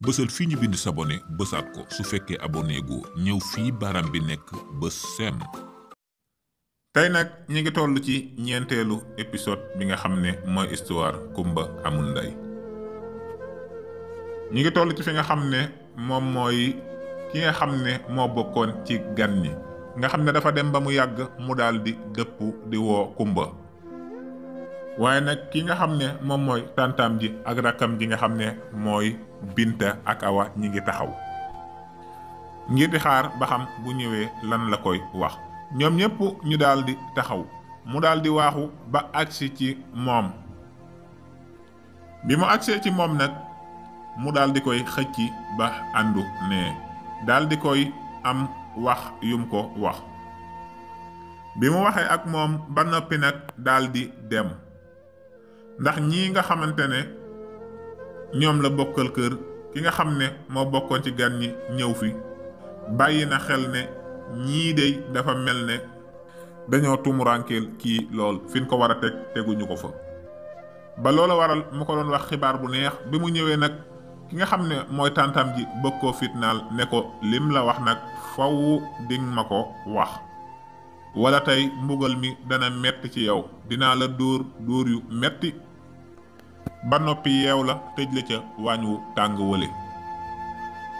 bësal fii ñu bind s'abonner bësaat ko su fekkee abonné gu ñëw fii baaraam bi nekk bës sem. tey nag ñi ngi toll ci ñeenteelu épisode bi nga xam ne mooy histoire Kumba amul ndey. ñi ngi toll ci fi nga xam ne moom mooy ki nga xam ne moo bokkoon ci gan ñi nga xam ne dafa dem ba mu yàgg mu daal di dëpp di woo Kumba. waaye nag ki nga xam ne moom mooy tàntaam ji ak rakkam ji nga xam ne mooy Binta ak Awa ñi ngi taxaw ngir di xaar ba xam bu ñëwee lan la koy wax. ñoom ñépp ñu daal di taxaw mu daal di waaxu ba agsi ci moom. bi mu agsee ci moom nag mu daal di koy xëcci ba àndu ne daal di koy am wax yum ko wax. bi mu waxee ak moom ba noppi nag daal di dem ndax ñii nga xamante ne ñoom la bokkal kër ki nga xam ne moo bokkoon ci gan ñi ñëw fi bàyyi na xel ne ñii de dafa mel ne dañoo tumurankeel kii lool fi ñu ko war a teg teguñu ko fa. ba loola waral mu ko doon wax xibaar bu neex bi mu ñëwee nag ki nga xam ne mooy tàntam ji bëgg koo fitnaal ne ko lim la wax nag faw ding ma ko wax wala tey mbugal mi dana metti ci yow dinaa la dóor yu metti ba noppi yeew la tëj la ca waañ wu tàng wële.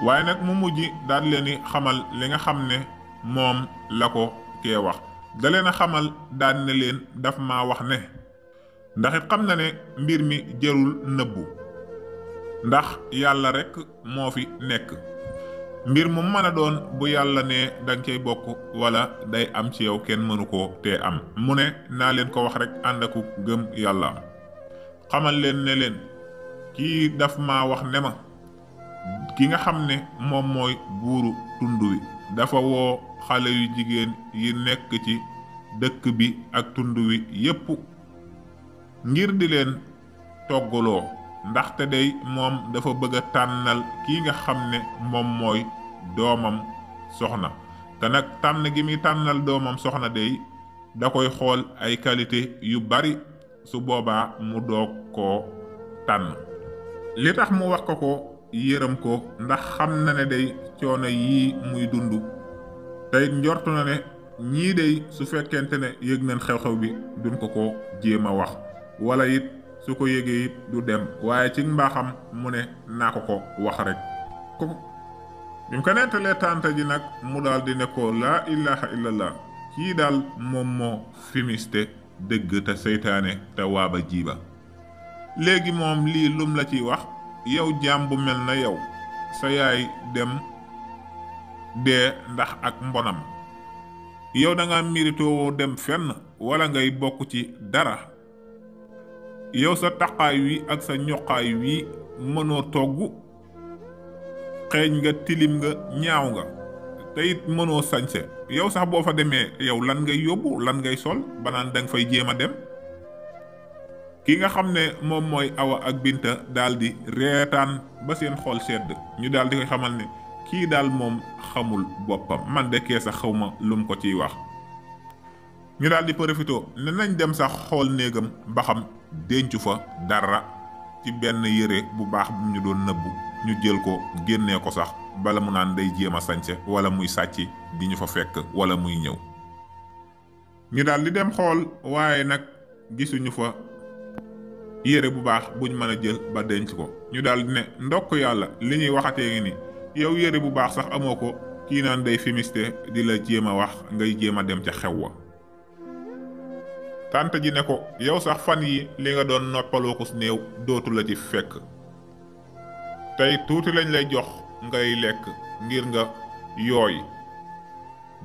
waaye nag mu mujj daal leen di xamal li nga xam ne moom la ko kee wax da leen a xamal daan ne leen daf maa wax ne ndax it xam na ne mbir mi jërul nëbbu ndax yàlla rekk moo fi nekk. mbir mu mën a doon bu yàlla ne danga cay bokk wala day am ci yow kenn mënu koo te am mu ne naa leen ko wax rek ànd aku gëm yàlla xamal leen ne leen kii daf maa wax ne ma ki nga xam ne moom mooy buuru tund wi dafa woo xale yu jigéen yi nekk ci dëkk bi ak tund wi yépp ngir di leen toggaloo ndaxte day moom dafa bëgg a tànnal kii nga xam ne moom mooy doomam soxna te nag tànn gi muy tànnal doomam soxna day da koy xool ay qualité yu bari su boobaa mu doog koo tànn. li tax mu wax ko yërëm ko ndax xam na ne day coono yii muy dund tey njortu na ne ñii day su fekkente ne yëg nañ xew-xew bi duñ ko jéem a wax wala it su ko yëgee it du dem waaye ci mbaaxam mu ne naa ko wax rek ko bi mu ko nettalee tànta ji nag mu daal di ne ko laa ilaha illallah kii daal moom moo fimiste dëgg te seytaane te waaba jiiba. léegi moom lii lum la ciy wax yow jaam bu mel na yow sa yaay dem dee ndax ak mbonam yow da nga méritoo dem fenn wala ngay bokk ci dara yow sa taqaay wi ak sa ñoqaay wi mënoo togg xeeñ nga tilim nga ñaaw nga te it mënoo sañse yow sax boo fa demee yow lan ngay yóbbu lan ngay sol ba naan danga fay jéem a dem. ki nga xam ne moom mooy Awa ak Binta daal di reetaan ba seen xol sedd ñu daal di koy xamal ne kii daal moom xamul boppam man de kee sax xawma lum ko ciy wax. ñu daal di profitoo ne nañ dem sax xool néegam ba xam dencu fa dara ci benn yére bu baax bu ñu doon nëbbu ñu jël ko génnee ko sax bala mu naan day jéem a sañse wala muy sàcc di ñu fa fekk wala muy ñëw. ñu daal di dem xool waaye nag gisuñu fa yére bu baax buñ mën a jël ba denc ko. ñu daal di ne ndokk yàlla li ñuy waxatee ngi ni yow yére bu baax sax amoo ko kii naan day fimiste di la jéem a wax ngay jéem a dem ca xew wa. tante ji ne ko yow sax fan yi li nga doon noppaloo ko néew dootu la ci fekk tey tuuti lañ lay jox ngay lekk ngir nga yooy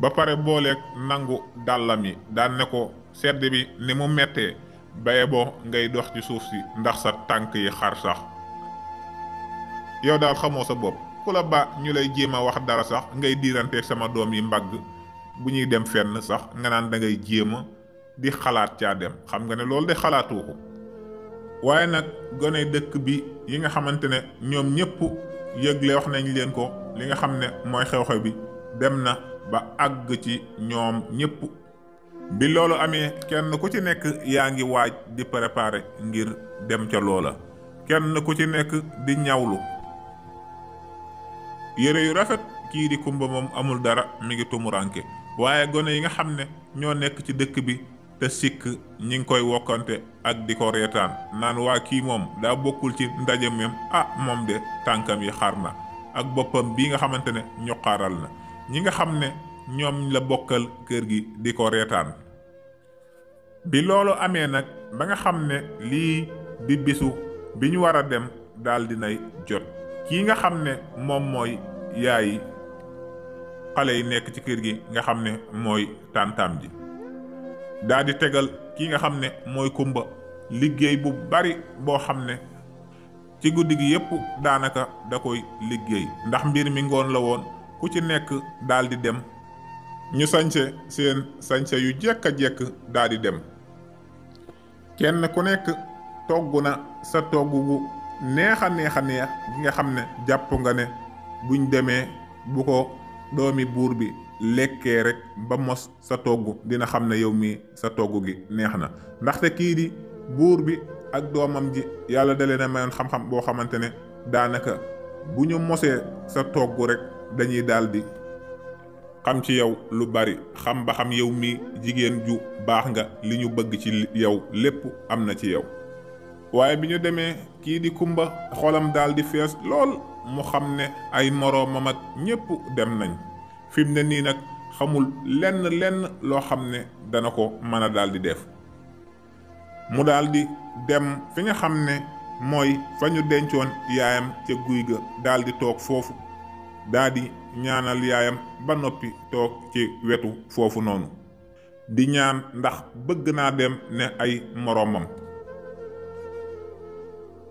ba pare booleeg nangu dàllam yi daan ne ko sedd bi ni mu mettee baye boo ngay dox ci suuf si ndax sa tànk yi xar sax yow daal xamoo sa bopp ku la ba ñu lay jéem a wax dara sax ngay diiranteeg sama doom yi mbagg bu ñuy dem fenn sax nga naan da ngay jéem a di xalaat caa dem xam nga ne loolu de xalaatoo ko waaye nag gone dëkk bi yi nga xamante ne ñoom ñëpp yëgle wax nañ leen ko li nga xam ne mooy xew-xew bi dem na ba àgg ci ñoom ñëpp. bi loolu amee kenn ku ci nekk yaa ngi waaj di préparer ngir dem ca loola kenn ku ci nekk di ñawlu yére yu rafet kii di kumba moom amul dara mi ngi tumuranke waaye gone yi nga xam ne ñoo nekk ci dëkk bi te sikk ñi ngi koy wokkante ak di ko reetaan naan waa kii moom daa bokkul ci ndaje mem moom de tànkam yi xar na ak boppam bii nga xamante ne ñoqaaral na ñi nga xam ne ñoom la bokkal kër gi di ko reetaan. bi loolu amee nag ba nga xam ne lii di bisu bi ñu war a dem daal dinay jot kii nga xam ne moom mooy yaayi xale yi nekk ci kër gi nga xam ne mooy tàntaam ji daal di tegal kii nga xam ne mooy kumba liggéey bu bari boo xam ne ci guddi gi yépp daanaka da koy liggéey ndax mbir mi ngoon la woon ku ci nekk daal di dem ñu sañse seen sañse yu jekk a jekk daal di dem kenn ku nekk togg na sa togg gu neex a neex gi nga xam ne jàpp nga ne buñ demee bu ko doomi buur bi lekkee rek ba mos sa togg dina xam ne yow mii sa togg gi neex na ndaxte kii di buur bi ak doomam ji yàlla da leen a mayoon xam-xam boo xamante ne daanaka bu ñu mosee sa togg rek dañuy daldi xam ci yow lu bari xam ba xam yow mii jigéen ju baax nga li ñu bëgg ci yow lépp am na ci yow waaye bi ñu demee kii di kumba xolam daldi fees lool mu xam ne ay moroomam ak ñépp dem nañ fi mu ne nii nag xamul lenn loo xam ne dana ko mën a daldi def mu daldi dem fi nga xam ne mooy fa ñu dencoon yaayam ca guy ga daldi toog foofu daldi ñaanal yaayam ba noppi toog ci wetu foofu noonu di ñaan ndax bëgg naa dem ne ay moroomam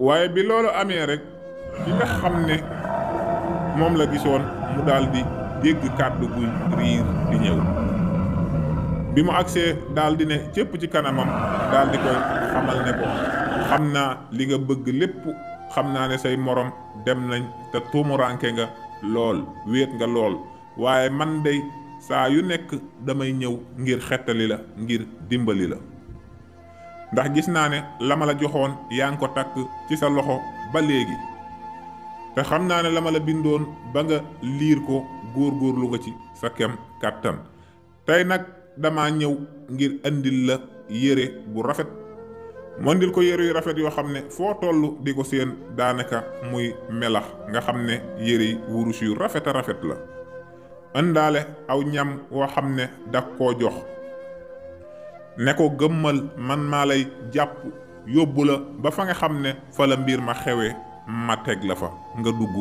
waaye bi loolu amee rek ki nga xam ne moom la gisoon mu daldi dégg kàddu guy riir di ñëw bi mu agsee daldi ne cépp ci kanamam daldi koy xamal ne ko xam naa li nga bëgg lépp xam naa ne say morom dem nañ te tuumuranke nga lool wéet nga lool waaye man dey saa yu nekk damay ñëw ngir xettali la ngir dimbali la ndax gis naa ne la ma la joxoon yaa ngi ko takk ci sa loxo ba léegi te xam naa ne la ma la bindoon ba nga liir ko góorgóorlu nga ci sa kem kàttan tey nag dama ñëw ngir andil la yére bu rafet mu andil ko yére yu rafet yoo xam ne foo toll di ko seen daanaka muy melax nga xam ne yére yi wurus yu rafet a rafet la ëndaale aw ñam woo xam ne dak koo jox ne ko gëmmal man maa lay jàpp yóbbu la ba fa nga xam ne fa la mbir ma xewee ma teg la fa nga dugg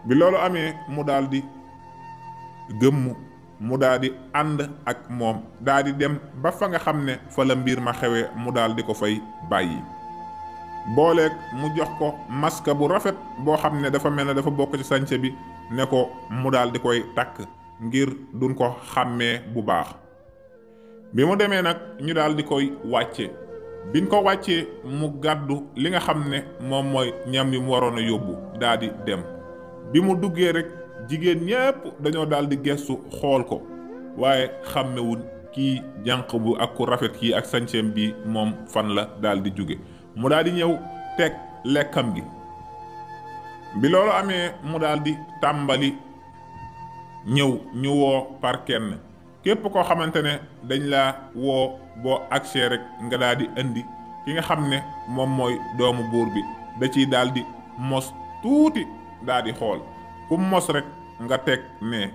bi loolu amee mu daldi gëmm mu daldi ànd ak moom daldi dem ba fa nga xam ne fa la mbir ma xewee mu daldi ko fay bàyyi booleeg mu jox ko maska bu rafet boo xam ne dafa mel ne dafa bokk ci sañse bi ne ko mu daldi koy takk ngir duñ ko xàmmee bu baax bi mu demee nag ñu daldi koy wàcce biñ ko wàccee mu gàddu li nga xam ne moom mooy ñam yi mu waroon a yóbbu daldi dem bi mu duggee rek jigéen ñépp dañoo daldi gestu xool ko waaye xàmmewul kii jànq bu ak ku rafet kii ak sañseem bi moom fan la daldi jóge mu daldi ñëw teg lekkam gi bi loolu amee mu daldi tàmbali ñëw ñu woo par kenn képp koo xamante ne dañ laa woo boo agsee rek nga daldi indi ki nga xam ne moom mooy doomu buur bi da ciy daldi mos tuuti daldi xool ku mos rek nga teg ne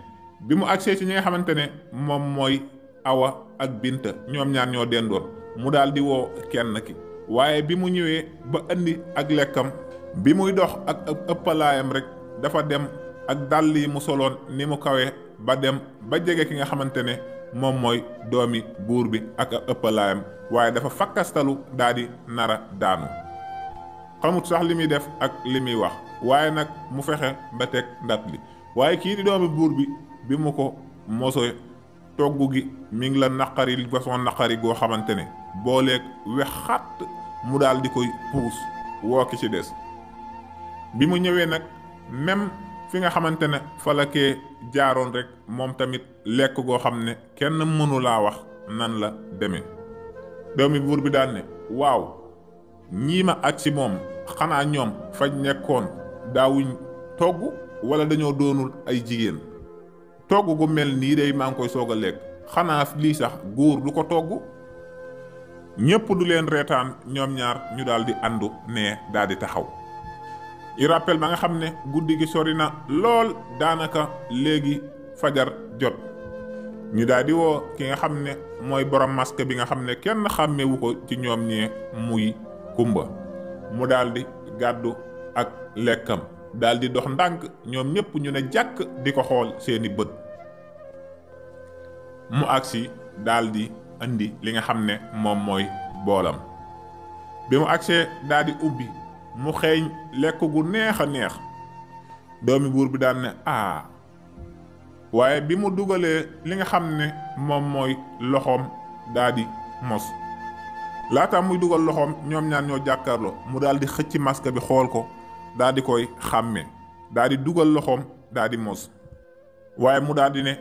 bi mu agsee ci ñi nga xamante ne moom mooy awa ak binta ñoom ñaar ñoo dendoon mu daldi woo kenn ki waaye bi mu ñëwee ba indi ak lekkam bi muy dox ak ëppalaayam rek dafa dem ak dàll yi mu soloon ni mu kawee ba dem ba jege ki nga xamante ne moom mooy doomi buur bi ak ëppalaayam waaye dafa fakkastalu daldi nara daanu xamut sax li muy def ak li muy wax waaye nag mu fexe ba teg ndat li waaye kii di doomi buur bi mu ko mosoy togg gi mi ngi la naqari façon naqari goo xamante ne booleeg wexaat mu daldi koy puus woo ki ci des bi mu ñëwee nag même fi nga xamante ne fa la kee jaaroon rek moom tamit lekk goo xam ne kenn mënu laa wax nan la demee doomi buur bi daan ne waaw ñii ma ak ci moom xanaa ñoom fañ nekkoon daawuñ togg wala dañoo doonul ay jigéen togg gu mel nii day maa ngi koy soog a lekk xanaa lii sax góor du ko togg. ñépp du leen reetaan ñoom ñaar ñu daal di àndu ne daal di taxaw. i rappel ba nga xam ne guddi gi sori na lool daanaka léegi fajar jot ñu daal di woo ki nga xam ne mooy borom masque bi nga xam ne kenn xàmmewu ko ci ñoom ñee muy Kumba mu daal di gàddu ak lekkam daal di dox ndànk ñoom ñépp ñu ne jàkk di ko xool seeni bët mu agsi daal di indi li nga xam ne moom mooy boolam bi mu agsee daal di ubbi mu xeeñ lekk gu neex a neex doomi buur bi daan ne waaye bi mu dugalee li nga xam ne moom mooy loxoom daal di mos laata muy dugal loxoom ñoom ñaar ñoo jàkkaarloo mu daal di xëcc masque bi xool ko daal di koy xàmme daal di dugal loxoom daal di mos waaye mu daal di ne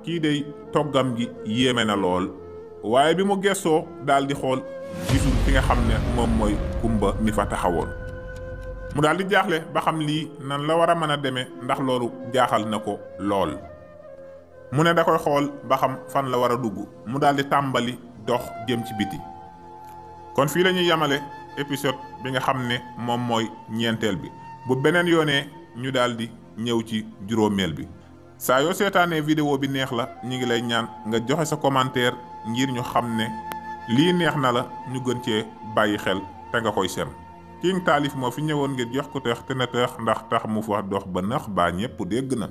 kii day toggam gi yéeme na lool waaye bi mu gestoo daal di xool gisul fi nga xam ne moom mooy Kumba mi fa taxawoon mu daal di jaaxle ba xam lii nan la war a mën a demee ndax loolu jaaxal na ko lool mu ne da koy xool ba xam fan la war a dugg mu daal di tàmbali dox jëm ci biti. kon fii la ñuy yamale épisode bi nga xam ne moom mooy ñeenteel bi bu beneen yoonee ñu daal di ñëw ci juróomeel bi. saa yoo seetaanee vidéo bi neex la ñu ngi lay ñaan nga joxe sa commentaire ngir ñu xam ne lii neex na la ñu gën cee bàyyi xel te nga koy sem King Taalif moo fi ñëwoon ngir jox ko teex te na teex ndax tax mu fa dox ba nax baa ñépp dégg na.